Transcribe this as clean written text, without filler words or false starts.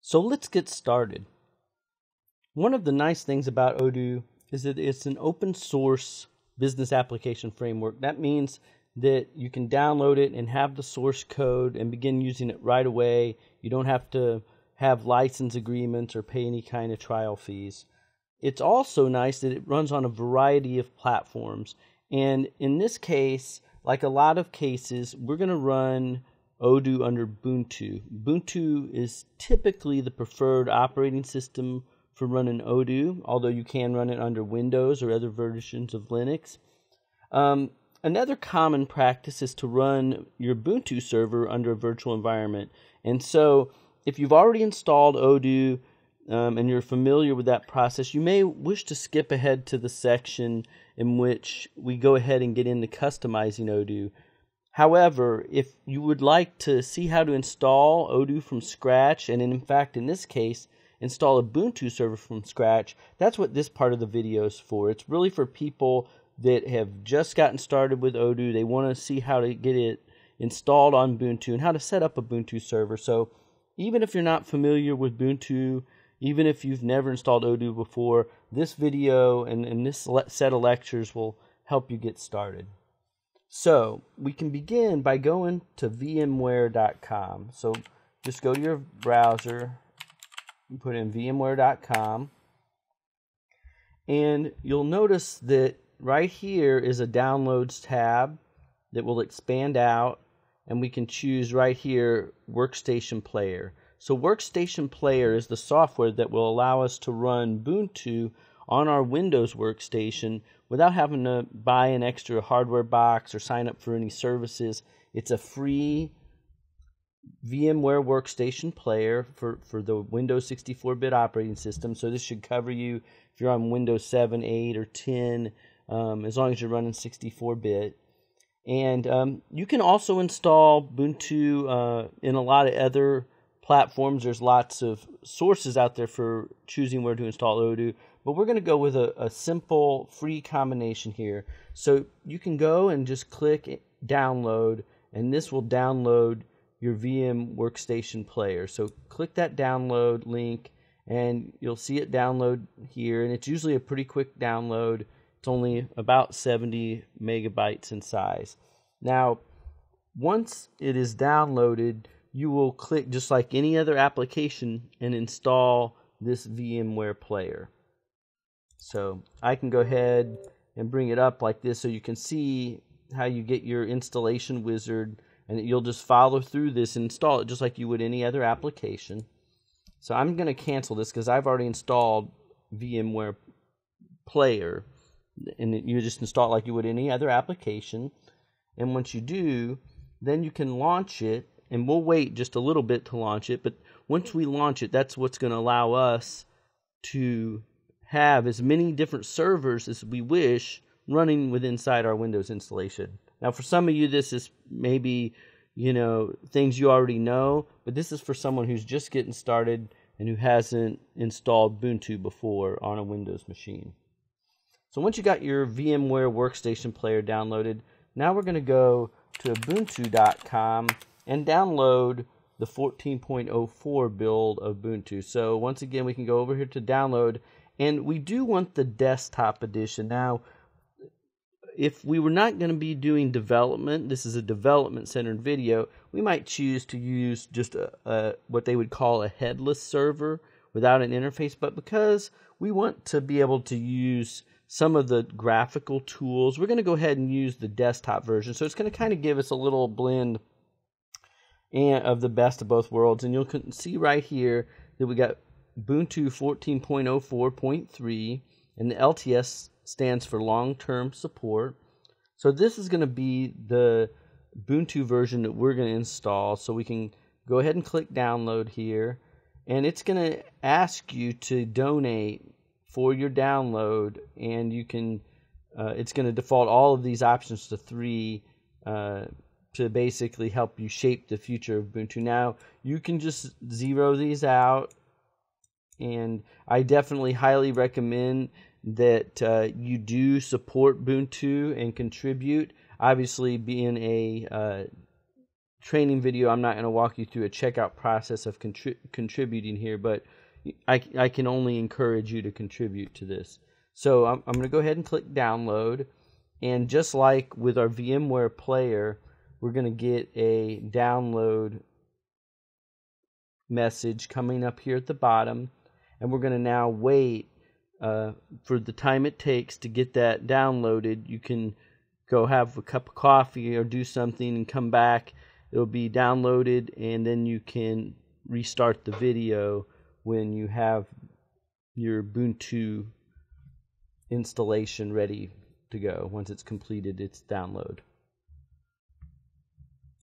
So let's get started. One of the nice things about Odoo is that it's an open source business application framework. That means that you can download it and have the source code and begin using it right away. You don't have to have license agreements or pay any kind of trial fees. It's also nice that it runs on a variety of platforms. And in this case, like a lot of cases, we're going to run Odoo under Ubuntu. Ubuntu is typically the preferred operating system for running Odoo, although you can run it under Windows or other versions of Linux. Another common practice is to run your Ubuntu server under a virtual environment. And so if you've already installed Odoo and you're familiar with that process, you may wish to skip ahead to the section in which we go ahead and get into customizing Odoo. However, if you would like to see how to install Odoo from scratch, and in fact in this case install a Ubuntu server from scratch, that's what this part of the video is for. It's really for people that have just gotten started with Odoo. They want to see how to get it installed on Ubuntu and how to set up a Ubuntu server. So even if you're not familiar with Ubuntu, even if you've never installed Odoo before, this video and this set of lectures will help you get started. So we can begin by going to VMware.com. So just go to your browser, and put in VMware.com, and you'll notice that right here is a Downloads tab that will expand out, and we can choose right here Workstation Player. So Workstation Player is the software that will allow us to run Ubuntu on our Windows workstation without having to buy an extra hardware box or sign up for any services. It's a free VMware Workstation Player for the Windows 64-bit operating system. So this should cover you if you're on Windows 7, 8, or 10, as long as you're running 64-bit. And you can also install Ubuntu in a lot of other platforms. There's lots of sources out there for choosing where to install Odoo, but we're going to go with a simple free combination here. So you can go and just click download, and this will download your VM Workstation Player. So click that download link and you'll see it download here, and it's usually a pretty quick download. It's only about 70 megabytes in size. Now, once it is downloaded, you will click just like any other application and install this VMware player. So I can go ahead and bring it up like this so you can see how you get your installation wizard, and you'll just follow through this and install it just like you would any other application. So I'm going to cancel this because I've already installed VMware Player, and you just install it like you would any other application. And once you do, then you can launch it, and we'll wait just a little bit to launch it. But once we launch it, that's what's going to allow us to have as many different servers as we wish running within inside our Windows installation. Now, for some of you, this is maybe, things you already know, but this is for someone who's just getting started and who hasn't installed Ubuntu before on a Windows machine. So once you got your VMware Workstation Player downloaded, now we're going to go to Ubuntu.com and download the 14.04 build of Ubuntu. So once again, we can go over here to download, and we do want the desktop edition. Now, if we were not going to be doing development, this is a development-centered video, we might choose to use just what they would call a headless server without an interface. But because we want to be able to use some of the graphical tools, we're going to go ahead and use the desktop version. So it's going to kind of give us a little blend of the best of both worlds. And you'll see right here that we got Ubuntu 14.04.3, and the LTS stands for long-term support. So this is going to be the Ubuntu version that we're going to install. So we can go ahead and click download here, and it's going to ask you to donate for your download, and you can it's going to default all of these options to 3 to basically help you shape the future of Ubuntu. Now, you can just zero these out, and I definitely highly recommend that you do support Ubuntu and contribute. Obviously, being a training video, I'm not going to walk you through a checkout process of contributing here, but I can only encourage you to contribute to this. So I'm going to go ahead and click download, and just like with our VMware player, we're going to get a download message coming up here at the bottom, and we're going to now wait for the time it takes to get that downloaded. You can go have a cup of coffee or do something and come back. It'll be downloaded, and then you can restart the video when you have your Ubuntu installation ready to go. Once it's completed its download.